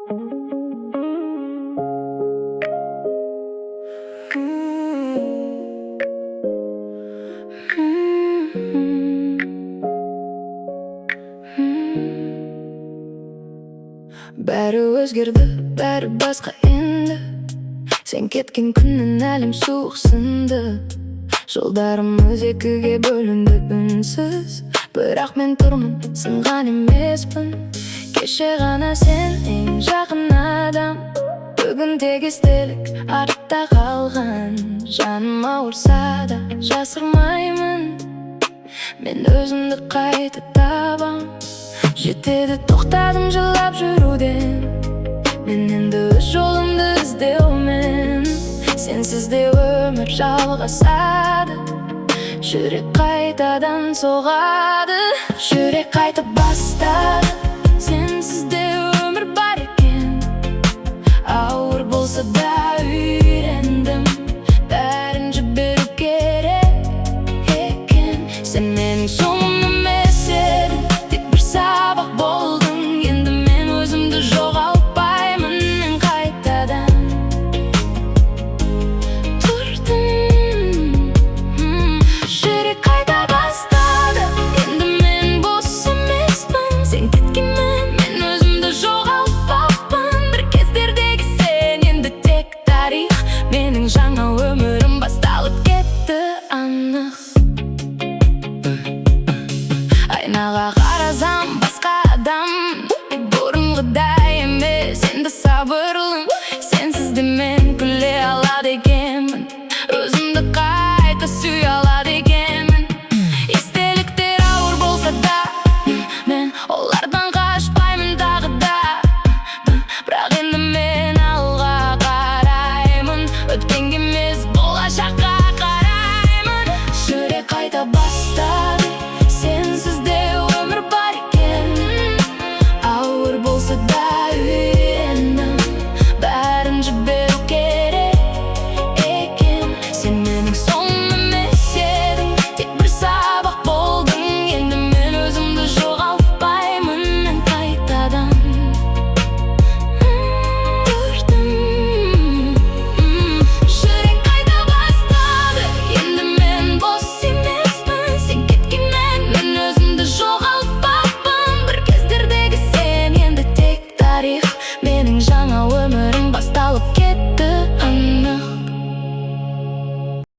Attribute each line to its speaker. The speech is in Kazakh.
Speaker 1: Бәрі өзгерді, бәрі басқа енді. Сен кеткен күннен әлем суықсынды. Жолдарымыз екіге бөлінді үнсіз. Бірақ мен тұрмын, сынған емеспін. Кеше ғана сен ең жақын адам. Бүгін тек естелік артта қалған. Жаным ауырса да жасырмаймын. Мен өзімді қайта табам. Жетеді тоқтадым жылап жүруден. Мен енді өз жолымды іздеумен. Сенсіз де өмір жалғасады. Жүрек қайтадан соғады. Жүрек қайта бастады. Сенсіз де өмір бар екен. Ауыр болса да үйрендім. Бәрін жіберу керек екен. Сен менің соңым емес едің. Тек бір сабақ болдың. Енді мен өзімді жоғалтпаймын. Мен қайтадан тұрдым. Жүрек қайта бастады. Енді мен бос емеспін. Сен кеткенмен